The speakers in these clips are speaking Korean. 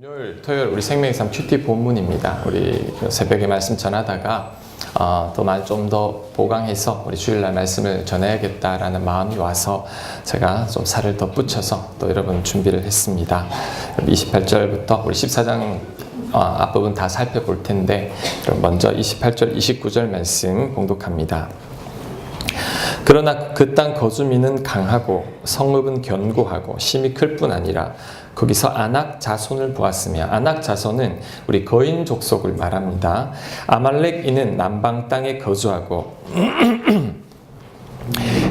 금요일, 토요일 우리 생명의 삶 큐티 본문입니다. 우리 새벽에 말씀 전하다가 좀 더 보강해서 우리 주일날 말씀을 전해야겠다라는 마음이 와서 제가 좀 살을 더 붙여서 또 여러분 준비를 했습니다. 28절부터 우리 14장 앞부분 다 살펴볼 텐데 그럼 먼저 28절, 29절 말씀 봉독합니다. 그러나 그 땅 거주민은 강하고 성읍은 견고하고 심이 클 뿐 아니라 거기서 아낙 자손을 보았으며, 아낙 자손은 우리 거인 족속을 말합니다. 아말렉인은 남방 땅에 거주하고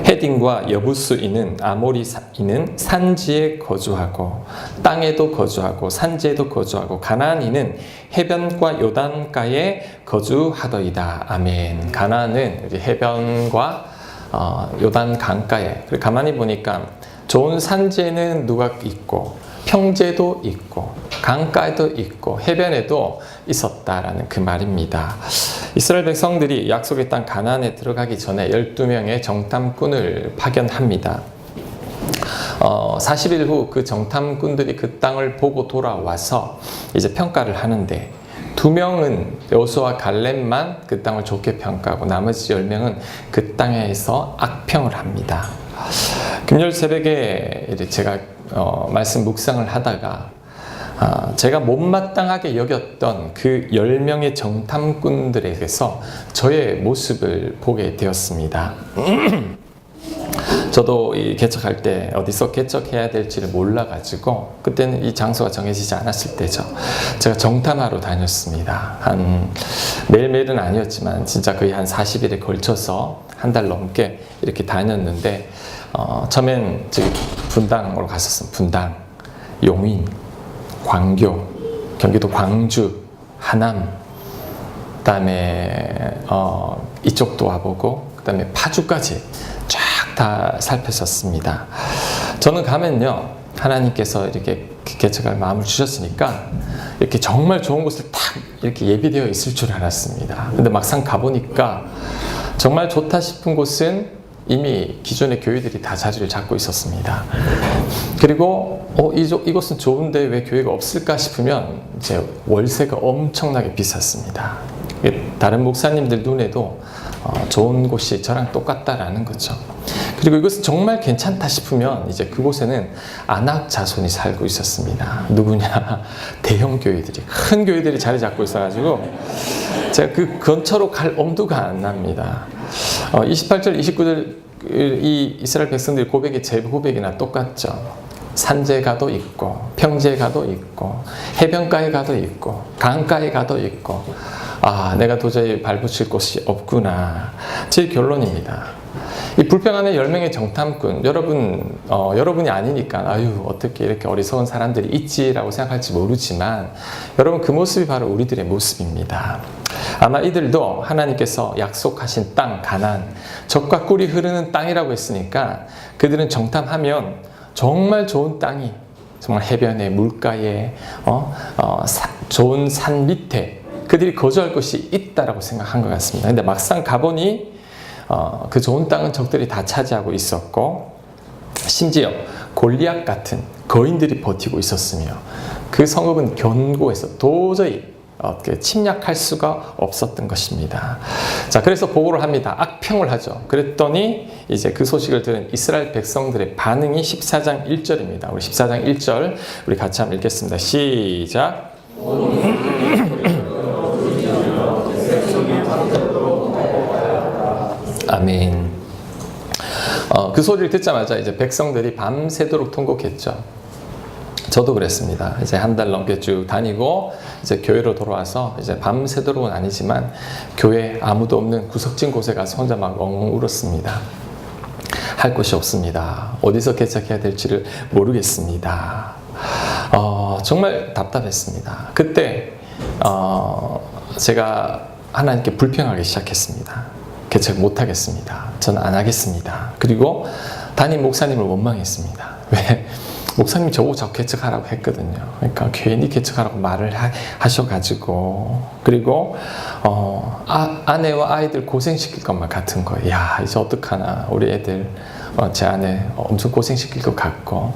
헤딘과 여부스인은 아모리인은 산지에 거주하고 땅에도 거주하고 산지에도 거주하고 가나안인은 해변과 요단가에 거주하더이다. 아멘. 가나안은 해변과 요단 강가에, 가만히 보니까 좋은 산지에는 누가 있고 평지에도 있고 강가에도 있고 해변에도 있었다라는 그 말입니다. 이스라엘 백성들이 약속의 땅 가나안에 들어가기 전에 12명의 정탐꾼을 파견합니다. 40일 후 그 정탐꾼들이 그 땅을 보고 돌아와서 이제 평가를 하는데 2명은 여호수아와 갈렙만 그 땅을 좋게 평가하고 나머지 10명은 그 땅에서 악평을 합니다. 금요일 새벽에 제가 말씀 묵상을 하다가 제가 못마땅하게 여겼던 그 10명의 정탐꾼들에게서 저의 모습을 보게 되었습니다. 저도 이 개척할 때 어디서 개척해야 될지를 몰라가지고 그때는 이 장소가 정해지지 않았을 때죠. 제가 정탐하러 다녔습니다. 한 매일매일은 아니었지만 진짜 거의 한 40일에 걸쳐서 한 달 넘게 이렇게 다녔는데 처음엔 저기 분당으로 갔었습니다. 분당, 용인, 광교, 경기도 광주, 하남, 그다음에 이쪽도 와보고 그다음에 파주까지 쫙 다 살폈었습니다. 저는 가면요, 하나님께서 이렇게 개척할 마음을 주셨으니까 이렇게 정말 좋은 곳을 딱 이렇게 예비되어 있을 줄 알았습니다. 근데 막상 가보니까 정말 좋다 싶은 곳은 이미 기존의 교회들이 다 자리를 잡고 있었습니다. 그리고 이곳은 좋은데 왜 교회가 없을까 싶으면 이제 월세가 엄청나게 비쌌습니다. 다른 목사님들 눈에도 좋은 곳이 저랑 똑같다라는 거죠. 그리고 이것은 정말 괜찮다 싶으면 이제 그곳에는 아낙 자손이 살고 있었습니다. 누구냐? 대형 교회들이, 큰 교회들이 자리 잡고 있어가지고 제가 그 근처로 갈 엄두가 안 납니다. 28절, 29절 이 이스라엘 백성들의 고백이 제 고백이나 똑같죠. 산지에 가도 있고 평지에 가도 있고 해변가에 가도 있고 강가에 가도 있고 내가 도저히 발붙일 곳이 없구나. 제 결론입니다. 이 불평하는 10명의 정탐꾼, 여러분이 아니니까 어떻게 이렇게 어리석은 사람들이 있지라고 생각할지 모르지만 여러분, 그 모습이 바로 우리들의 모습입니다. 아마 이들도 하나님께서 약속하신 땅 가나안, 젖과 꿀이 흐르는 땅이라고 했으니까 그들은 정탐하면 정말 좋은 땅이 정말 해변에 물가에 좋은 산 밑에 그들이 거주할 곳이 있다라고 생각한 것 같습니다. 근데 막상 가보니 그 좋은 땅은 적들이 다 차지하고 있었고 심지어 골리앗 같은 거인들이 버티고 있었으며 그 성읍은 견고해서 도저히 침략할 수가 없었던 것입니다. 자, 그래서 보고를 합니다. 악평을 하죠. 그랬더니 이제 그 소식을 들은 이스라엘 백성들의 반응이 14장 1절입니다. 우리 14장 1절 우리 같이 한번 읽겠습니다. 시작. 아멘. 그 소리를 듣자마자 이제 백성들이 밤새도록 통곡했죠. 저도 그랬습니다. 이제 한 달 넘게 쭉 다니고 이제 교회로 돌아와서 이제 밤새도록은 아니지만 교회 아무도 없는 구석진 곳에 가서 혼자 막 엉엉 울었습니다. 할 곳이 없습니다. 어디서 개척해야 될지를 모르겠습니다. 정말 답답했습니다. 그때 제가 하나님께 불평하기 시작했습니다. 개척 못하겠습니다. 저는 안 하겠습니다. 그리고 담임 목사님을 원망했습니다. 왜? 목사님이 저보고 자꾸 개척하라고 했거든요. 그러니까 괜히 개척하라고 말을 하셔가지고 그리고 아내와 아이들 고생시킬 것만 같은 거예요. 야, 이제 어떡하나 우리 애들 제 아내 엄청 고생시킬 것 같고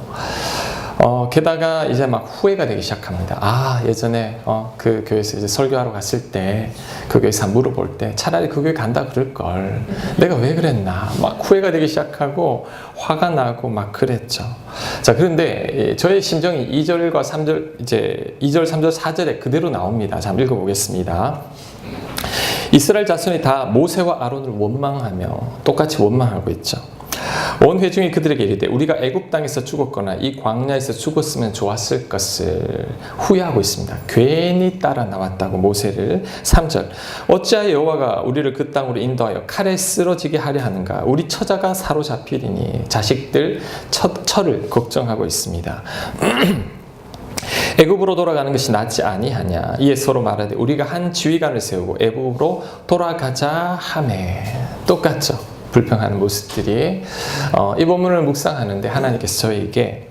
게다가 이제 막 후회가 되기 시작합니다. 아, 예전에 그 교회에서 이제 설교하러 갔을 때 그 교회에서 물어볼 때 차라리 그 교회 간다 그럴 걸. 내가 왜 그랬나? 막 후회가 되기 시작하고 화가 나고 막 그랬죠. 자, 그런데 저의 심정이 2절과 3절 이제 2절, 3절, 4절에 그대로 나옵니다. 자, 한번 읽어보겠습니다. 이스라엘 자손이 다 모세와 아론을 원망하며 똑같이 원망하고 있죠. 온 회중이 그들에게 이르되 우리가 애굽 땅에서 죽었거나 이 광야에서 죽었으면 좋았을 것을 후회하고 있습니다. 괜히 따라 나왔다고 모세를. 3절 어찌하여 여호와가 우리를 그 땅으로 인도하여 칼에 쓰러지게 하려 하는가? 우리 처자가 사로잡히리니 자식들 처를 걱정하고 있습니다. 애굽으로 돌아가는 것이 낫지 아니하냐? 이에 서로 말하되 우리가 한 지휘관을 세우고 애굽으로 돌아가자 하매. 똑같죠. 불평하는 모습들이 이 본문을 묵상하는데 하나님께서 저에게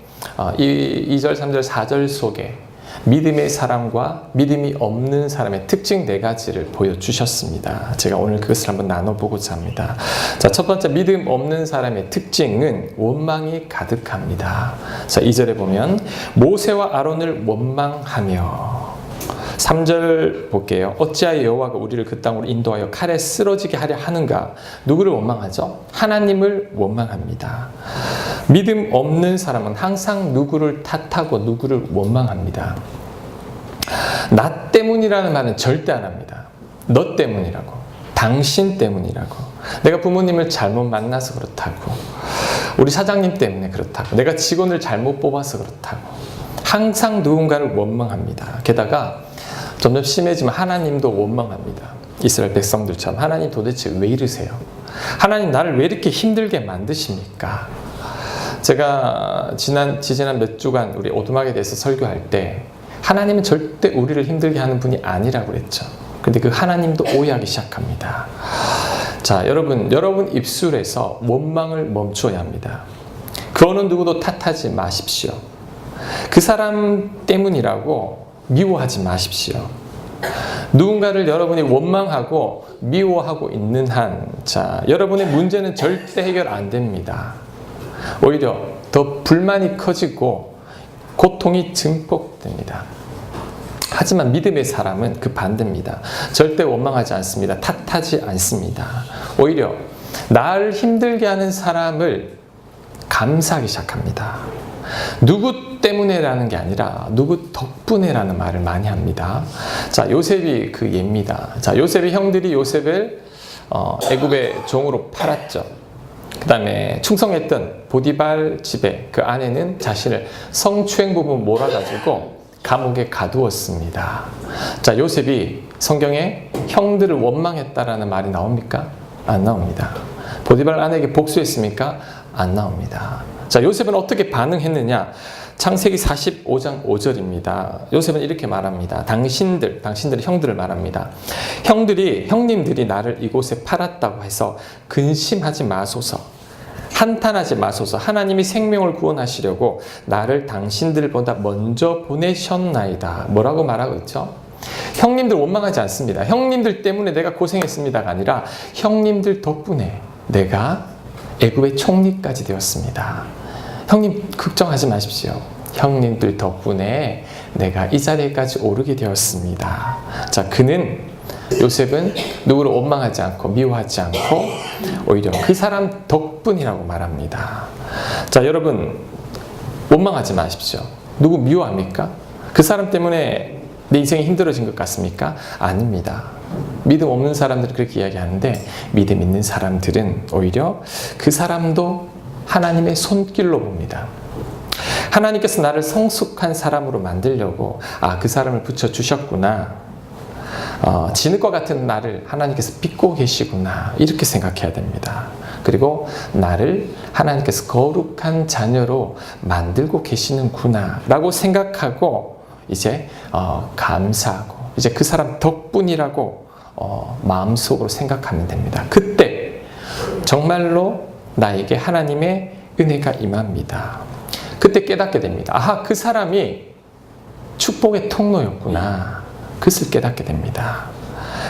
이 2절, 3절, 4절 속에 믿음의 사람과 믿음이 없는 사람의 특징 4가지를 보여주셨습니다. 제가 오늘 그것을 한번 나눠보고자 합니다. 자, 첫 번째 믿음 없는 사람의 특징은 원망이 가득합니다. 자, 2절에 보면 모세와 아론을 원망하며 3절 볼게요. 어찌하여 여호와가 우리를 그 땅으로 인도하여 칼에 쓰러지게 하려 하는가? 누구를 원망하죠? 하나님을 원망합니다. 믿음 없는 사람은 항상 누구를 탓하고 누구를 원망합니다. 나 때문이라는 말은 절대 안 합니다. 너 때문이라고, 당신 때문이라고, 내가 부모님을 잘못 만나서 그렇다고, 우리 사장님 때문에 그렇다고, 내가 직원을 잘못 뽑아서 그렇다고, 항상 누군가를 원망합니다. 게다가 점점 심해지면 하나님도 원망합니다. 이스라엘 백성들처럼 하나님 도대체 왜 이러세요? 하나님 나를 왜 이렇게 힘들게 만드십니까? 제가 지난 몇 주간 우리 오두막에 대해서 설교할 때 하나님은 절대 우리를 힘들게 하는 분이 아니라고 그랬죠. 근데 그 하나님도 오해하기 시작합니다. 자, 여러분 입술에서 원망을 멈춰야 합니다. 그 어느 누구도 탓하지 마십시오. 그 사람 때문이라고 미워하지 마십시오. 누군가를 여러분이 원망하고 미워하고 있는 한, 자, 여러분의 문제는 절대 해결 안 됩니다. 오히려 더 불만이 커지고 고통이 증폭됩니다. 하지만 믿음의 사람은 그 반대입니다. 절대 원망하지 않습니다. 탓하지 않습니다. 오히려 나를 힘들게 하는 사람을 감사하기 시작합니다. 누구 때문에라는 게 아니라 누구 덕분에라는 말을 많이 합니다. 자, 요셉이 그 예입니다. 자, 요셉의 형들이 요셉을 애굽의 종으로 팔았죠. 그 다음에 충성했던 보디발 집에 그 아내는 자신을 성추행 부분 몰아가지고 감옥에 가두었습니다. 자, 요셉이 성경에 형들을 원망했다라는 말이 나옵니까? 안 나옵니다. 보디발 아내에게 복수했습니까? 안 나옵니다. 자, 요셉은 어떻게 반응했느냐? 창세기 45장 5절입니다. 요셉은 이렇게 말합니다. 당신들의 형들을 말합니다. 형님들이 나를 이곳에 팔았다고 해서 근심하지 마소서. 한탄하지 마소서. 하나님이 생명을 구원하시려고 나를 당신들보다 먼저 보내셨나이다. 뭐라고 말하고 있죠? 형님들 원망하지 않습니다. 형님들 때문에 내가 고생했습니다가 아니라 형님들 덕분에 내가 애굽의 총리까지 되었습니다. 형님 걱정하지 마십시오. 형님들 덕분에 내가 이 자리에까지 오르게 되었습니다. 자, 요셉은 누구를 원망하지 않고 미워하지 않고 오히려 그 사람 덕분이라고 말합니다. 자, 여러분 원망하지 마십시오. 누구 미워합니까? 그 사람 때문에 내 인생이 힘들어진 것 같습니까? 아닙니다. 믿음 없는 사람들은 그렇게 이야기하는데 믿음 있는 사람들은 오히려 그 사람도 하나님의 손길로 봅니다. 하나님께서 나를 성숙한 사람으로 만들려고 그 사람을 붙여주셨구나. 진흙과 같은 나를 하나님께서 빚고 계시구나. 이렇게 생각해야 됩니다. 그리고 나를 하나님께서 거룩한 자녀로 만들고 계시는구나 라고 생각하고 이제 감사하고 이제 그 사람 덕분이라고 마음속으로 생각하면 됩니다. 그때 정말로 나에게 하나님의 은혜가 임합니다. 그때 깨닫게 됩니다. 아하, 그 사람이 축복의 통로였구나. 그것을 깨닫게 됩니다.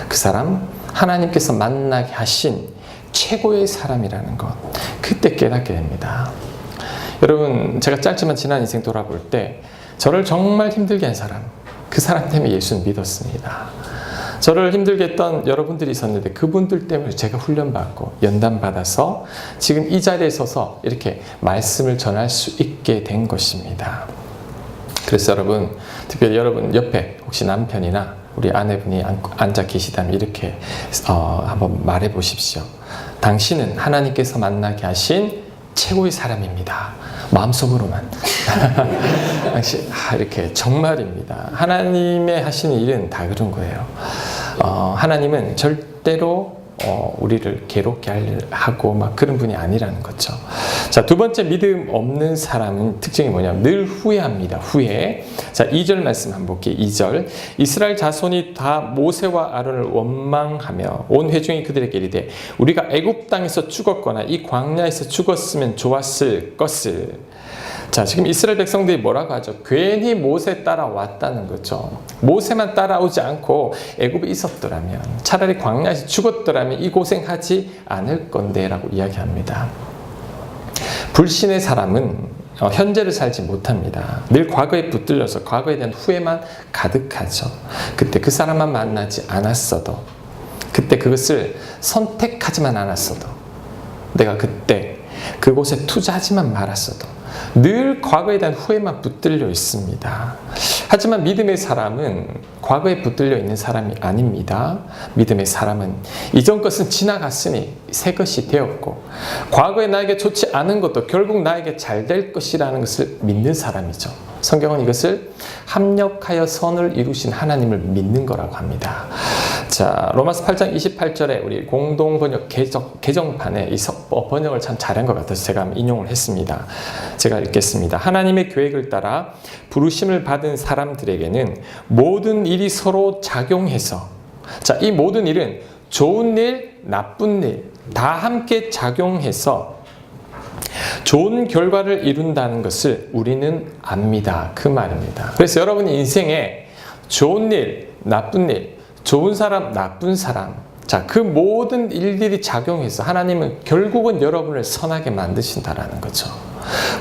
그 사람 하나님께서 만나게 하신 최고의 사람이라는 것, 그때 깨닫게 됩니다. 여러분, 제가 짧지만 지난 인생 돌아볼 때 저를 정말 힘들게 한 사람, 그 사람 때문에 예수는 믿었습니다. 저를 힘들게 했던 여러분들이 있었는데 그분들 때문에 제가 훈련받고 연단받아서 지금 이 자리에 서서 이렇게 말씀을 전할 수 있게 된 것입니다. 그래서 여러분, 특별히 여러분 옆에 혹시 남편이나 우리 아내분이 앉아 계시다면 이렇게 한번 말해 보십시오. 당신은 하나님께서 만나게 하신 최고의 사람입니다. 마음속으로만. 이렇게 정말입니다. 하나님의 하시는 일은 다 그런 거예요. 하나님은 절대로 우리를 괴롭게 하고 막 그런 분이 아니라는 거죠. 자, 두 번째 믿음 없는 사람은 특징이 뭐냐면 늘 후회합니다. 후회. 자, 2절 말씀 한번 볼게요. 2절. 이스라엘 자손이 다 모세와 아론을 원망하며 온 회중이 그들에게 이르되 우리가 애굽 땅에서 죽었거나 이 광야에서 죽었으면 좋았을 것을. 자, 지금 이스라엘 백성들이 뭐라고 하죠? 괜히 모세 따라왔다는 거죠. 모세만 따라오지 않고 애굽에 있었더라면, 차라리 광야에서 죽었더라면 이 고생하지 않을 건데 라고 이야기합니다. 불신의 사람은 현재를 살지 못합니다. 늘 과거에 붙들려서 과거에 대한 후회만 가득하죠. 그때 그 사람만 만나지 않았어도, 그때 그것을 선택하지만 않았어도, 내가 그때 그곳에 투자하지만 말았어도 늘 과거에 대한 후회만 붙들려 있습니다. 하지만 믿음의 사람은 과거에 붙들려 있는 사람이 아닙니다. 믿음의 사람은 이전 것은 지나갔으니 새 것이 되었고 과거에 나에게 좋지 않은 것도 결국 나에게 잘 될 것이라는 것을 믿는 사람이죠. 성경은 이것을 합력하여 선을 이루신 하나님을 믿는 거라고 합니다. 자, 로마서 8장 28절에 우리 공동번역 개정판에 이 번역을 참 잘한 것 같아서 제가 인용을 했습니다. 제가 읽겠습니다. 하나님의 계획을 따라 부르심을 받은 사람들에게는 모든 일이 서로 작용해서, 자, 이 모든 일은 좋은 일, 나쁜 일 다 함께 작용해서 좋은 결과를 이룬다는 것을 우리는 압니다. 그 말입니다. 그래서 여러분이 인생에 좋은 일, 나쁜 일, 좋은 사람, 나쁜 사람, 자, 그 모든 일들이 작용해서 하나님은 결국은 여러분을 선하게 만드신다라는 거죠.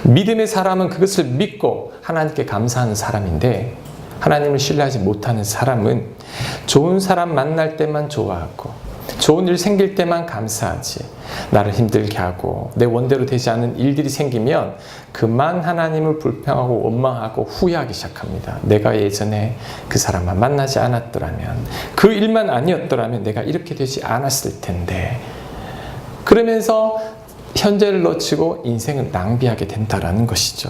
믿음의 사람은 그것을 믿고 하나님께 감사하는 사람인데, 하나님을 신뢰하지 못하는 사람은 좋은 사람 만날 때만 좋아하고 좋은 일 생길 때만 감사하지, 나를 힘들게 하고 내 원대로 되지 않은 일들이 생기면 그만 하나님을 불평하고 원망하고 후회하기 시작합니다. 내가 예전에 그 사람만 만나지 않았더라면, 그 일만 아니었더라면 내가 이렇게 되지 않았을 텐데, 그러면서 현재를 놓치고 인생을 낭비하게 된다라는 것이죠.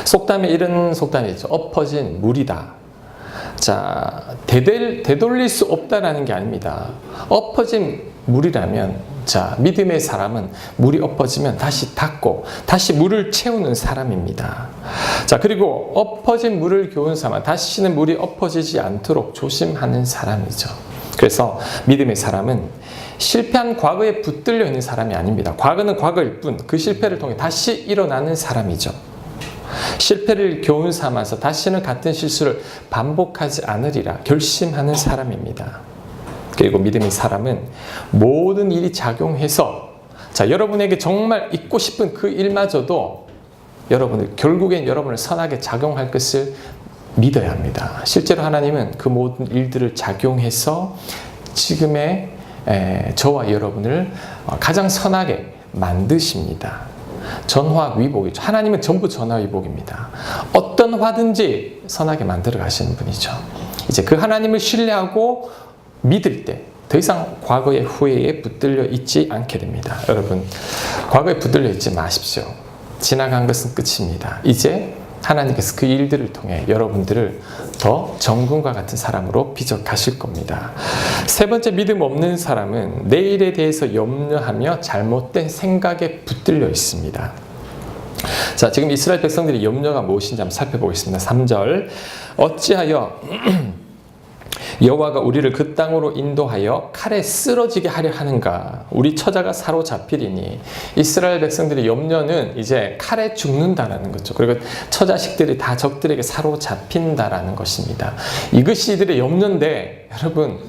속담에 이런 속담이 있죠. 엎어진 물이다. 자, 되돌릴 수 없다라는 게 아닙니다. 엎어진 물이라면, 자, 믿음의 사람은 물이 엎어지면 다시 닦고 다시 물을 채우는 사람입니다. 자, 그리고 엎어진 물을 교훈 삼아 다시는 물이 엎어지지 않도록 조심하는 사람이죠. 그래서 믿음의 사람은 실패한 과거에 붙들려 있는 사람이 아닙니다. 과거는 과거일 뿐, 그 실패를 통해 다시 일어나는 사람이죠. 실패를 교훈 삼아서 다시는 같은 실수를 반복하지 않으리라 결심하는 사람입니다. 그리고 믿음의 사람은 모든 일이 작용해서, 자, 여러분에게 정말 있고 싶은 그 일마저도 결국엔 여러분을 선하게 작용할 것을 믿어야 합니다. 실제로 하나님은 그 모든 일들을 작용해서 지금의 저와 여러분을 가장 선하게 만드십니다. 전화위복이죠. 하나님은 전부 전화위복입니다. 어떤 화든지 선하게 만들어 가시는 분이죠. 이제 그 하나님을 신뢰하고 믿을 때 더 이상 과거의 후회에 붙들려 있지 않게 됩니다. 여러분, 과거에 붙들려 있지 마십시오. 지나간 것은 끝입니다. 이제 하나님께서 그 일들을 통해 여러분들을 더 정금과 같은 사람으로 빚어 가실 겁니다. 세 번째, 믿음 없는 사람은 내일에 대해서 염려하며 잘못된 생각에 붙들려 있습니다. 자, 지금 이스라엘 백성들의 염려가 무엇인지 한번 살펴보겠습니다. 3절. 어찌하여 여호와가 우리를 그 땅으로 인도하여 칼에 쓰러지게 하려 하는가? 우리 처자가 사로잡히리니. 이스라엘 백성들의 염려는 이제 칼에 죽는다라는 거죠. 그리고 처자식들이 다 적들에게 사로잡힌다라는 것입니다. 이것이 이들의 염려인데, 여러분,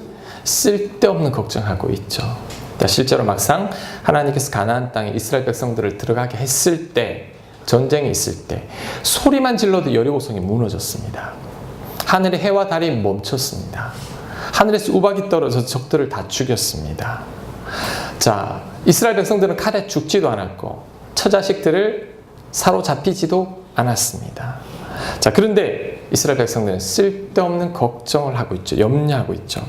쓸데없는 걱정하고 있죠. 실제로 막상 하나님께서 가나안 땅에 이스라엘 백성들을 들어가게 했을 때, 전쟁이 있을 때 소리만 질러도 여리고성이 무너졌습니다. 하늘의 해와 달이 멈췄습니다. 하늘에서 우박이 떨어져서 적들을 다 죽였습니다. 자, 이스라엘 백성들은 칼에 죽지도 않았고 처자식들을 사로잡히지도 않았습니다. 자, 그런데 이스라엘 백성들은 쓸데없는 걱정을 하고 있죠. 염려하고 있죠.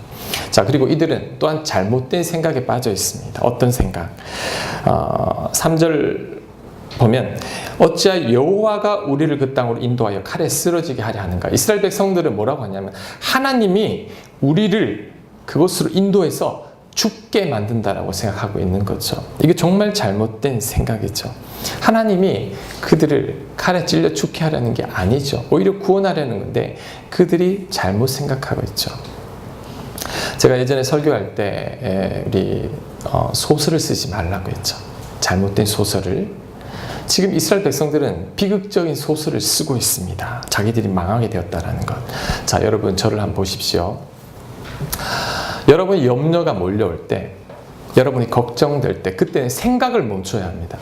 자, 그리고 이들은 또한 잘못된 생각에 빠져 있습니다. 어떤 생각? 3절 보면 어찌하여 여호와가 우리를 그 땅으로 인도하여 칼에 쓰러지게 하려 하는가. 이스라엘 백성들은 뭐라고 하냐면 하나님이 우리를 그곳으로 인도해서 죽게 만든다라고 생각하고 있는 거죠. 이게 정말 잘못된 생각이죠. 하나님이 그들을 칼에 찔려 죽게 하려는 게 아니죠. 오히려 구원하려는 건데 그들이 잘못 생각하고 있죠. 제가 예전에 설교할 때 우리 소설을 쓰지 말라고 했죠. 잘못된 소설을. 지금 이스라엘 백성들은 비극적인 소설을 쓰고 있습니다. 자기들이 망하게 되었다는 것. 자, 여러분 저를 한번 보십시오. 여러분이 염려가 몰려올 때, 여러분이 걱정될 때, 그때는 생각을 멈춰야 합니다.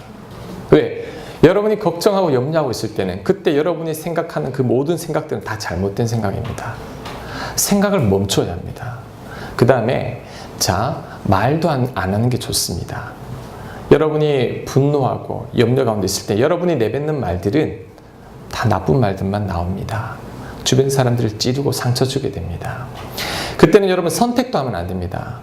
왜? 여러분이 걱정하고 염려하고 있을 때는 그때 여러분이 생각하는 그 모든 생각들은 다 잘못된 생각입니다. 생각을 멈춰야 합니다. 그 다음에 자, 말도 안 하는 게 좋습니다. 여러분이 분노하고 염려 가운데 있을 때 여러분이 내뱉는 말들은 다 나쁜 말들만 나옵니다. 주변 사람들을 찌르고 상처 주게 됩니다. 그때는 여러분 선택도 하면 안 됩니다.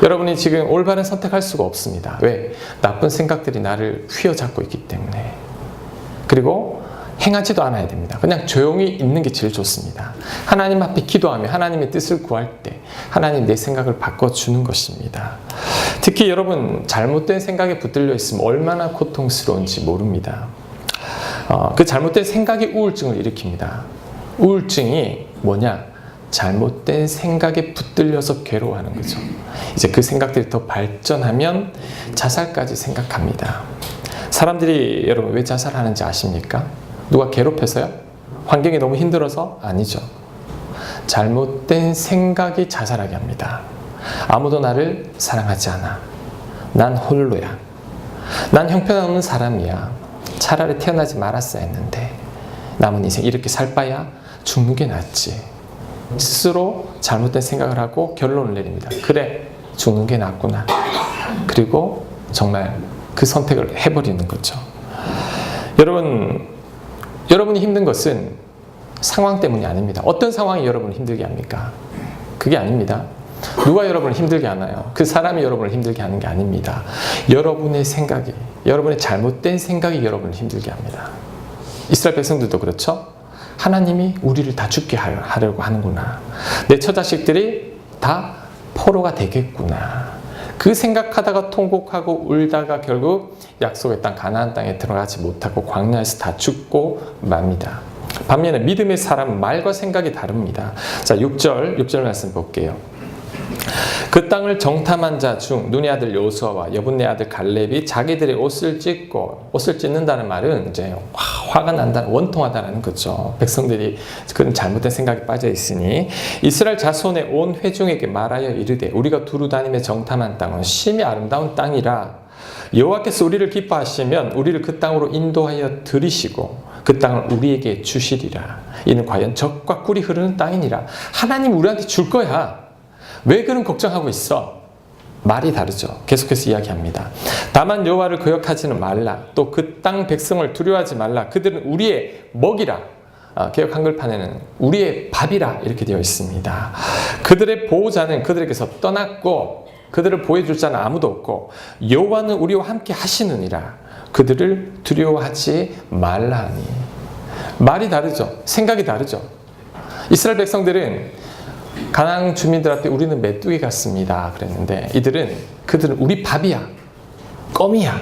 여러분이 지금 올바른 선택할 수가 없습니다. 왜? 나쁜 생각들이 나를 휘어잡고 있기 때문에. 그리고 행하지도 않아야 됩니다. 그냥 조용히 있는 게 제일 좋습니다. 하나님 앞에 기도하며 하나님의 뜻을 구할 때 하나님 내 생각을 바꿔주는 것입니다. 특히 여러분 잘못된 생각에 붙들려 있으면 얼마나 고통스러운지 모릅니다. 그 잘못된 생각이 우울증을 일으킵니다. 우울증이 뭐냐? 잘못된 생각에 붙들려서 괴로워하는 거죠. 이제 그 생각들이 더 발전하면 자살까지 생각합니다. 사람들이 여러분 왜 자살하는지 아십니까? 누가 괴롭혀서요? 환경이 너무 힘들어서? 아니죠. 잘못된 생각이 자살하게 합니다. 아무도 나를 사랑하지 않아. 난 홀로야. 난 형편없는 사람이야. 차라리 태어나지 말았어야 했는데 남은 인생 이렇게 살 바야 죽는 게 낫지. 스스로 잘못된 생각을 하고 결론을 내립니다. 그래, 죽는 게 낫구나. 그리고 정말 그 선택을 해버리는 거죠. 여러분이 힘든 것은 상황 때문이 아닙니다. 어떤 상황이 여러분을 힘들게 합니까? 그게 아닙니다. 누가 여러분을 힘들게 하나요? 그 사람이 여러분을 힘들게 하는 게 아닙니다. 여러분의 생각이, 여러분의 잘못된 생각이 여러분을 힘들게 합니다. 이스라엘 백성들도 그렇죠? 하나님이 우리를 다 죽게 하려고 하는구나. 내 처자식들이 다 포로가 되겠구나. 그 생각하다가 통곡하고 울다가 결국 약속의 땅 가나안 땅에 들어가지 못하고 광야에서 다 죽고 맙니다. 반면에 믿음의 사람은 말과 생각이 다릅니다. 자, 6절 말씀 볼게요. 그 땅을 정탐한 자 중 눈의 아들 여호수아와 여분네 아들 갈렙이 자기들의 옷을 찢고, 옷을 찢는다는 말은 이제 화가 난다는, 원통하다는 거죠. 백성들이 그런 잘못된 생각에 빠져 있으니 이스라엘 자손의 온 회중에게 말하여 이르되 우리가 두루 다니며 정탐한 땅은 심히 아름다운 땅이라 여호와께서 우리를 기뻐하시면 우리를 그 땅으로 인도하여 들이시고 그 땅을 우리에게 주시리라. 이는 과연 젖과 꿀이 흐르는 땅이니라. 하나님 우리한테 줄 거야. 왜 그런 걱정하고 있어? 말이 다르죠. 계속해서 이야기합니다. 다만 여호와를 거역하지는 말라. 또 그 땅 백성을 두려워하지 말라. 그들은 우리의 먹이라. 개역 한글판에는 우리의 밥이라 이렇게 되어 있습니다. 그들의 보호자는 그들에게서 떠났고 그들을 보호해줄 자는 아무도 없고 여호와는 우리와 함께 하시느니라. 그들을 두려워하지 말라 하니. 말이 다르죠. 생각이 다르죠. 이스라엘 백성들은 가나안 주민들한테 우리는 메뚜기 같습니다 그랬는데 그들은 우리 밥이야, 껌이야,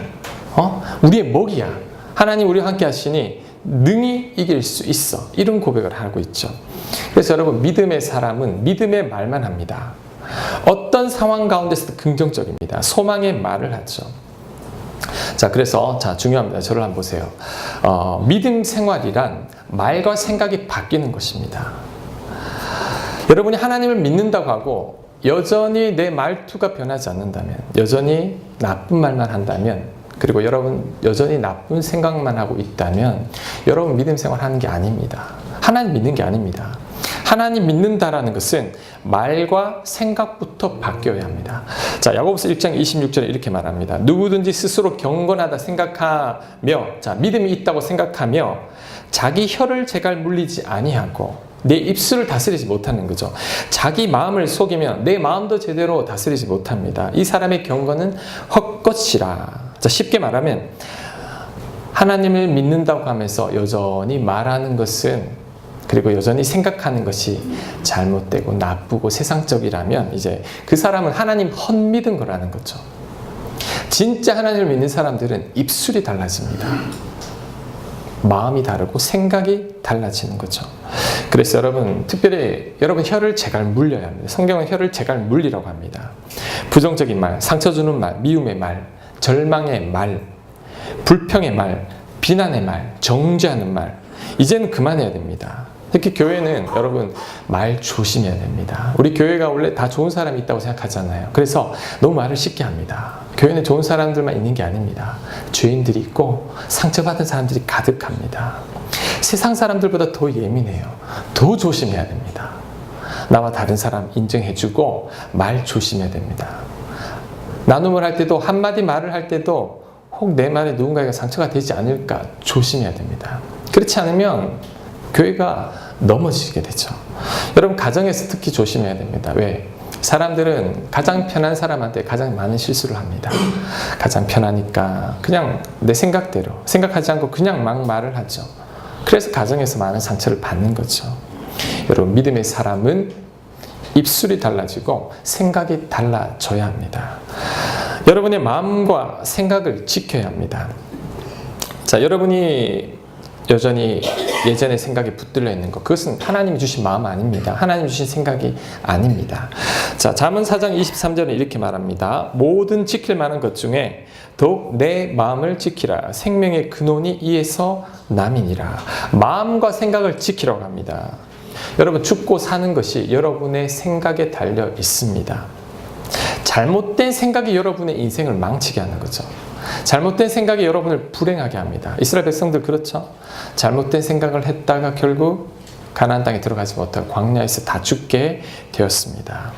우리의 먹이야. 하나님 우리와 함께 하시니 능히 이길 수 있어. 이런 고백을 하고 있죠. 그래서 여러분 믿음의 사람은 믿음의 말만 합니다. 어떤 상황 가운데서도 긍정적입니다. 소망의 말을 하죠. 자, 그래서 중요합니다. 저를 한번 보세요. 믿음 생활이란 말과 생각이 바뀌는 것입니다. 여러분이 하나님을 믿는다고 하고 여전히 내 말투가 변하지 않는다면, 여전히 나쁜 말만 한다면, 그리고 여러분 여전히 나쁜 생각만 하고 있다면 여러분 믿음 생활하는 게 아닙니다. 하나님 믿는 게 아닙니다. 하나님 믿는다라는 것은 말과 생각부터 바뀌어야 합니다. 자, 야고보서 1장 26절에 이렇게 말합니다. 누구든지 스스로 경건하다 생각하며, 자, 믿음이 있다고 생각하며 자기 혀를 제갈 물리지 아니하고 내 입술을 다스리지 못하는 거죠. 자기 마음을 속이면 내 마음도 제대로 다스리지 못합니다. 이 사람의 경건은 헛것이라. 자, 쉽게 말하면 하나님을 믿는다고 하면서 여전히 말하는 것은, 그리고 여전히 생각하는 것이 잘못되고 나쁘고 세상적이라면 이제 그 사람은 하나님 헛믿은 거라는 거죠. 진짜 하나님을 믿는 사람들은 입술이 달라집니다. 마음이 다르고 생각이 달라지는 거죠. 그래서 여러분, 특별히 여러분 혀를 제갈 물려야 합니다. 성경은 혀를 제갈 물리라고 합니다. 부정적인 말, 상처 주는 말, 미움의 말, 절망의 말, 불평의 말, 비난의 말, 정죄하는 말, 이제는 그만해야 됩니다. 특히 교회는 여러분 말 조심해야 됩니다. 우리 교회가 원래 다 좋은 사람이 있다고 생각하잖아요. 그래서 너무 말을 쉽게 합니다. 교회는 좋은 사람들만 있는 게 아닙니다. 죄인들이 있고 상처받은 사람들이 가득합니다. 세상 사람들보다 더 예민해요. 더 조심해야 됩니다. 나와 다른 사람 인정해주고 말 조심해야 됩니다. 나눔을 할 때도, 한마디 말을 할 때도 혹 내 말에 누군가에게 상처가 되지 않을까 조심해야 됩니다. 그렇지 않으면 교회가 넘어지게 되죠. 여러분 가정에서 특히 조심해야 됩니다. 왜? 사람들은 가장 편한 사람한테 가장 많은 실수를 합니다. 가장 편하니까 그냥 내 생각대로 생각하지 않고 그냥 막 말을 하죠. 그래서 가정에서 많은 상처를 받는 거죠. 여러분 믿음의 사람은 입술이 달라지고 생각이 달라져야 합니다. 여러분의 마음과 생각을 지켜야 합니다. 자, 여러분이 여전히 예전의 생각에 붙들려 있는 것, 그것은 하나님이 주신 마음 아닙니다. 하나님이 주신 생각이 아닙니다. 자, 잠언 4장 23절에 이렇게 말합니다. 모든 지킬 만한 것 중에 더욱 내 마음을 지키라. 생명의 근원이 이에서 남이니라. 마음과 생각을 지키라고 합니다. 여러분 죽고 사는 것이 여러분의 생각에 달려 있습니다. 잘못된 생각이 여러분의 인생을 망치게 하는 거죠. 잘못된 생각이 여러분을 불행하게 합니다. 이스라엘 백성들 그렇죠? 잘못된 생각을 했다가 결국 가나안 땅에 들어가지 못하고 광야에서 다 죽게 되었습니다.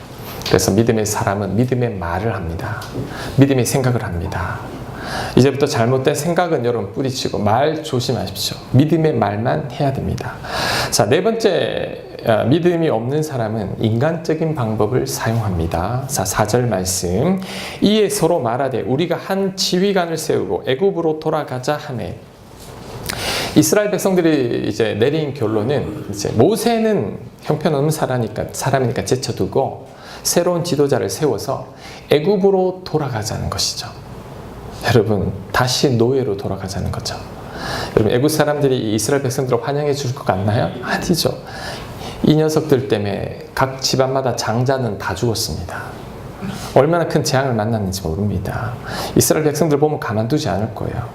그래서 믿음의 사람은 믿음의 말을 합니다. 믿음의 생각을 합니다. 이제부터 잘못된 생각은 여러분 뿌리치고 말 조심하십시오. 믿음의 말만 해야 됩니다. 자, 네 번째, 믿음이 없는 사람은 인간적인 방법을 사용합니다. 자, 4절 말씀. 이에 서로 말하되 우리가 한 지휘관을 세우고 애굽으로 돌아가자 하매. 이스라엘 백성들이 이제 내린 결론은 이제 모세는 형편없는 사람이니까 제쳐두고 새로운 지도자를 세워서 애굽으로 돌아가자는 것이죠. 여러분 다시 노예로 돌아가자는 거죠. 여러분 애굽 사람들이 이스라엘 백성들을 환영해 줄 것 같나요? 아니죠. 이 녀석들 때문에 각 집안마다 장자는 다 죽었습니다. 얼마나 큰 재앙을 만났는지 모릅니다. 이스라엘 백성들 보면 가만두지 않을 거예요.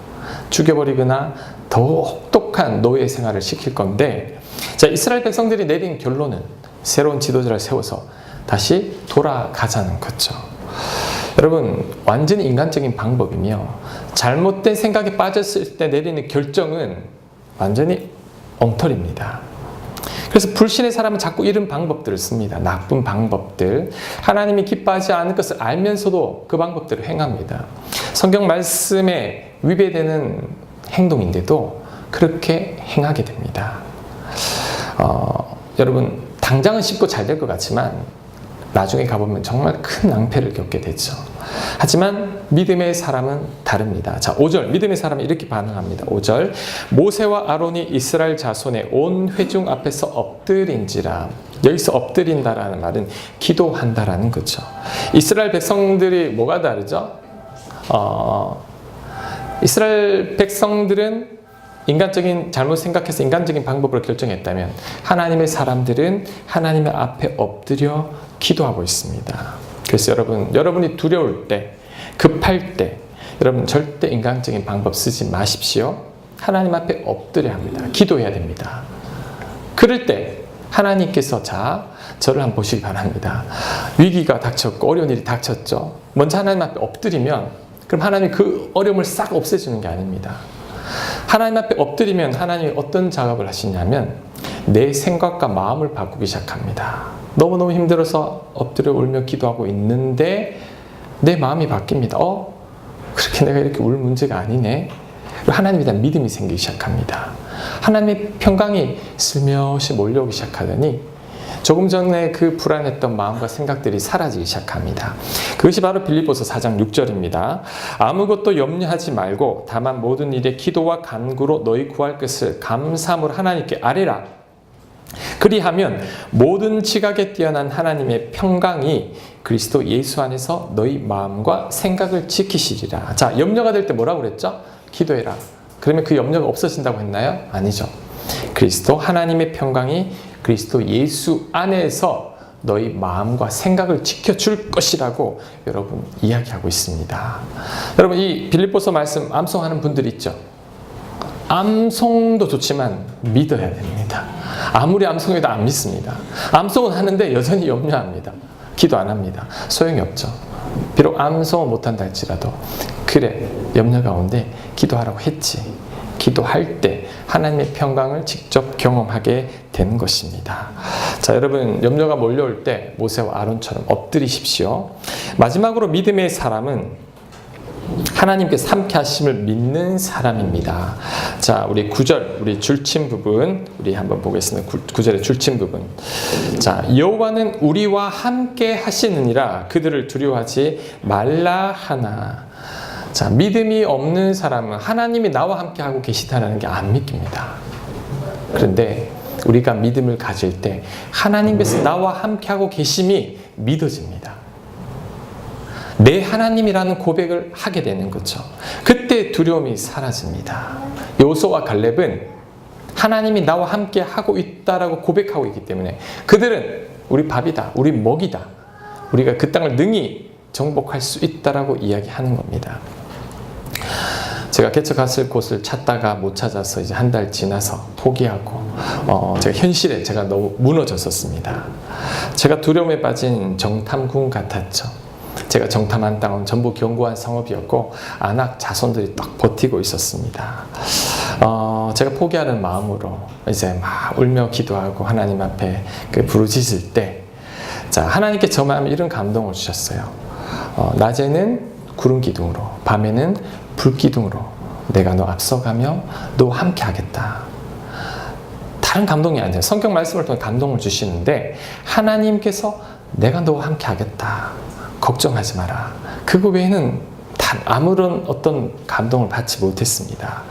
죽여버리거나 더 혹독한 노예 생활을 시킬 건데, 자, 이스라엘 백성들이 내린 결론은 새로운 지도자를 세워서 다시 돌아가자는 거죠. 여러분 완전히 인간적인 방법이며 잘못된 생각에 빠졌을 때 내리는 결정은 완전히 엉터리입니다. 그래서 불신의 사람은 자꾸 이런 방법들을 씁니다. 나쁜 방법들. 하나님이 기뻐하지 않을 것을 알면서도 그 방법들을 행합니다. 성경 말씀에 위배되는 행동인데도 그렇게 행하게 됩니다. 여러분 당장은 쉽고 잘 될 것 같지만 나중에 가보면 정말 큰 낭패를 겪게 되죠. 하지만 믿음의 사람은 다릅니다. 자, 5절 믿음의 사람은 이렇게 반응합니다. 5절 모세와 아론이 이스라엘 자손의 온 회중 앞에서 엎드린지라. 여기서 엎드린다라는 말은 기도한다라는 거죠. 이스라엘 백성들이 뭐가 다르죠? 이스라엘 백성들은 인간적인 잘못 생각해서 인간적인 방법으로 결정했다면 하나님의 사람들은 하나님의 앞에 엎드려 기도하고 있습니다. 그래서 여러분이 두려울 때, 급할 때 여러분 절대 인간적인 방법 쓰지 마십시오. 하나님 앞에 엎드려야 합니다. 기도해야 됩니다. 그럴 때 하나님께서 자, 저를 한번 보시기 바랍니다. 위기가 닥쳤고 어려운 일이 닥쳤죠. 먼저 하나님 앞에 엎드리면 그럼 하나님이 그 어려움을 싹 없애주는 게 아닙니다. 하나님 앞에 엎드리면 하나님이 어떤 작업을 하시냐면 내 생각과 마음을 바꾸기 시작합니다. 너무너무 힘들어서 엎드려 울며 기도하고 있는데 내 마음이 바뀝니다. 그렇게 내가 이렇게 울 문제가 아니네. 하나님에 대한 믿음이 생기기 시작합니다. 하나님의 평강이 슬며시 몰려오기 시작하더니 조금 전에 그 불안했던 마음과 생각들이 사라지기 시작합니다. 그것이 바로 빌립보서 4장 6절입니다. 아무것도 염려하지 말고 다만 모든 일에 기도와 간구로 너희 구할 것을 감사함으로 하나님께 아뢰라. 그리하면 모든 지각에 뛰어난 하나님의 평강이 그리스도 예수 안에서 너희 마음과 생각을 지키시리라. 자, 염려가 될 때 뭐라고 그랬죠? 기도해라. 그러면 그 염려가 없어진다고 했나요? 아니죠. 그리스도 하나님의 평강이 그리스도 예수 안에서 너희 마음과 생각을 지켜줄 것이라고 여러분 이야기하고 있습니다. 여러분 이 빌립보서 말씀 암송하는 분들 있죠? 암송도 좋지만 믿어야 됩니다. 아무리 암송해도 안 믿습니다. 암송은 하는데 여전히 염려합니다. 기도 안 합니다. 소용이 없죠. 비록 암송은 못한다 할지라도 그래 염려 가운데 기도하라고 했지. 기도할 때 하나님의 평강을 직접 경험하게 되는 것입니다. 자, 여러분 염려가 몰려올 때 모세와 아론처럼 엎드리십시오. 마지막으로 믿음의 사람은 하나님께서 함께 하심을 믿는 사람입니다. 자, 우리 9절, 우리 줄침 부분, 우리 한번 보겠습니다. 9절의 줄침 부분. 자, 여호와는 우리와 함께 하시느니라 그들을 두려워하지 말라 하나. 자, 믿음이 없는 사람은 하나님이 나와 함께 하고 계시다는 게 안 믿깁니다. 그런데 우리가 믿음을 가질 때 하나님께서 나와 함께 하고 계심이 믿어집니다. 내 하나님이라는 고백을 하게 되는 거죠. 그때 두려움이 사라집니다. 여호수아와 갈렙은 하나님이 나와 함께 하고 있다라고 고백하고 있기 때문에 그들은 우리 밥이다, 우리 먹이다, 우리가 그 땅을 능히 정복할 수 있다라고 이야기하는 겁니다. 제가 개척했을 곳을 찾다가 못 찾아서 이제 한 달 지나서 포기하고 제가 현실에 제가 너무 무너졌었습니다. 제가 두려움에 빠진 정탐꾼 같았죠. 제가 정탐한 땅은 전부 견고한 성읍이었고 안악 자손들이 딱 버티고 있었습니다. 제가 포기하는 마음으로 이제 막 울며 기도하고 하나님 앞에 부르짖을 때, 자, 하나님께 저 마음에 이런 감동을 주셨어요. 낮에는 구름 기둥으로, 밤에는 불 기둥으로 내가 너 앞서가며 너와 함께 하겠다. 다른 감동이 아니에요. 성경 말씀을 통해 감동을 주시는데 하나님께서 내가 너와 함께 하겠다. 걱정하지 마라. 그거 외에는 아무런 어떤 감동을 받지 못했습니다.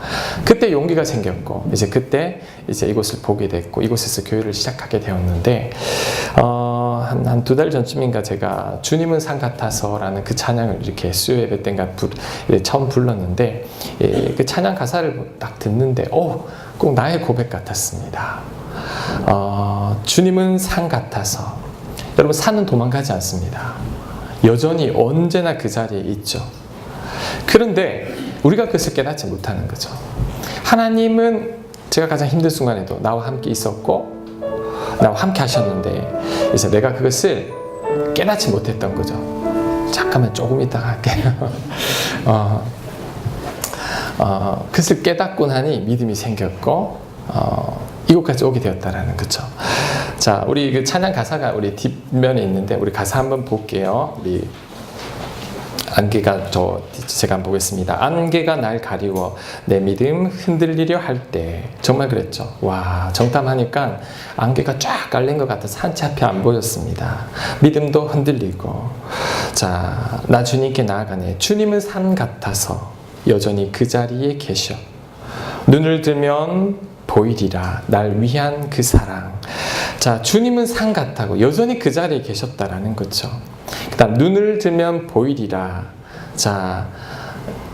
그때 용기가 생겼고 그때 이곳을 보게 됐고 이곳에서 교회를 시작하게 되었는데 한 2달 전쯤인가 제가 주님은 산 같아서라는 그 찬양을 이렇게 수요 예배 때인가 처음 불렀는데 그 찬양 가사를 딱 듣는데 꼭 나의 고백 같았습니다. 주님은 산 같아서. 여러분 산은 도망가지 않습니다. 여전히 언제나 그 자리에 있죠. 그런데 우리가 그것을 깨닫지 못하는 거죠. 하나님은 제가 가장 힘든 순간에도 나와 함께 있었고 나와 함께 하셨는데 이제 내가 그것을 깨닫지 못했던 거죠. 잠깐만 조금 이따가 할게요. 그것을 깨닫고 나니 믿음이 생겼고 이곳까지 오게 되었다라는 거죠. 자, 우리 그 찬양 가사가 우리 뒷면에 있는데 우리 가사 한번 볼게요. 우리 안개가 제가 한번 보겠습니다. 안개가 날 가리워 내 믿음 흔들리려 할 때 정말 그랬죠. 와, 정탐하니까 안개가 쫙 깔린 것 같아서 한치 앞이 안 보였습니다. 믿음도 흔들리고 자, 나 주님께 나아가네. 주님은 산 같아서 여전히 그 자리에 계셔. 눈을 들면 보이리라 날 위한 그 사랑. 자, 주님은 산 같다고 여전히 그 자리에 계셨다라는 거죠. 그 다음 눈을 들면 보이리라. 자,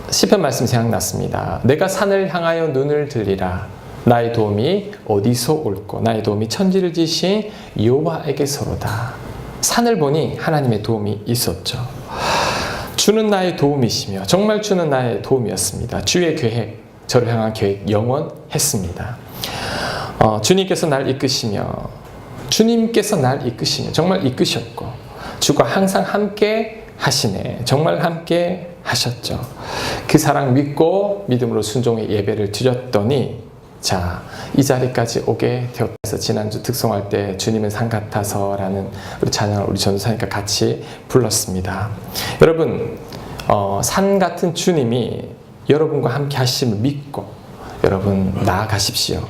시편 말씀 생각났습니다. 내가 산을 향하여 눈을 들리라. 나의 도움이 어디서 올꼬. 나의 도움이 천지를 지신 여호와에게서로다. 산을 보니 하나님의 도움이 있었죠. 주는 나의 도움이시며 정말 주는 나의 도움이었습니다. 주의 계획, 저를 향한 계획 영원했습니다. 주님께서 날 이끄시며 주님께서 날 이끄시며 정말 이끄셨고 주가 항상 함께 하시네. 정말 함께 하셨죠. 그 사랑 믿고 믿음으로 순종의 예배를 드렸더니 자, 이 자리까지 오게 되었서 지난주 특송할 때 주님은 산 같아서라는 우리 찬양을 우리 전도사님과 같이 불렀습니다. 여러분, 산 같은 주님이 여러분과 함께 하심을 믿고 여러분 나아가십시오.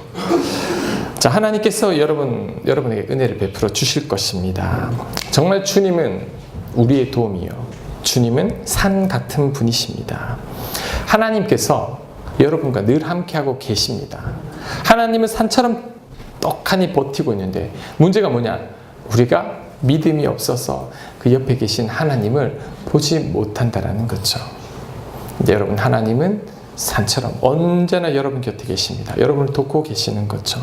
자, 하나님께서 여러분에게 은혜를 베풀어 주실 것입니다. 정말 주님은 우리의 도움이요. 주님은 산 같은 분이십니다. 하나님께서 여러분과 늘 함께하고 계십니다. 하나님은 산처럼 떡하니 버티고 있는데 문제가 뭐냐? 우리가 믿음이 없어서 그 옆에 계신 하나님을 보지 못한다라는 거죠. 근데 여러분, 하나님은 산처럼 언제나 여러분 곁에 계십니다. 여러분을 돕고 계시는 거죠.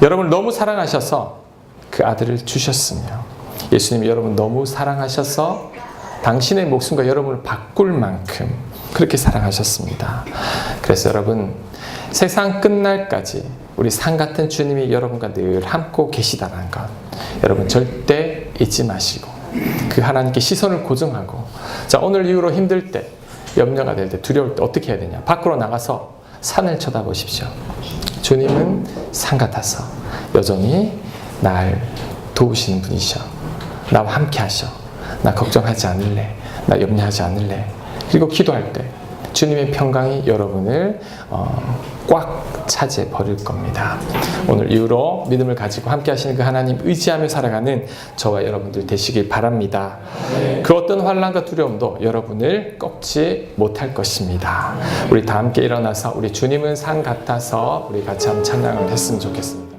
여러분을 너무 사랑하셔서 그 아들을 주셨으며 예수님이 여러분 너무 사랑하셔서 당신의 목숨과 여러분을 바꿀 만큼 그렇게 사랑하셨습니다. 그래서 여러분, 세상 끝날까지 우리 산 같은 주님이 여러분과 늘 함께 계시다는 것 여러분 절대 잊지 마시고 그 하나님께 시선을 고정하고 자, 오늘 이후로 힘들 때 염려가 될 때 두려울 때 어떻게 해야 되냐? 밖으로 나가서 산을 쳐다보십시오. 주님은 산 같아서 여전히 날 도우시는 분이셔. 나와 함께 하셔. 나 걱정하지 않을래. 나 염려하지 않을래. 그리고 기도할 때 주님의 평강이 여러분을 꽉 차지해 버릴 겁니다. 오늘 이후로 믿음을 가지고 함께 하시는 그 하나님 의지하며 살아가는 저와 여러분들 되시길 바랍니다. 그 어떤 환난과 두려움도 여러분을 꺾지 못할 것입니다. 우리 다 함께 일어나서 우리 주님은 산 같아서 우리 같이 한번 찬양을 했으면 좋겠습니다.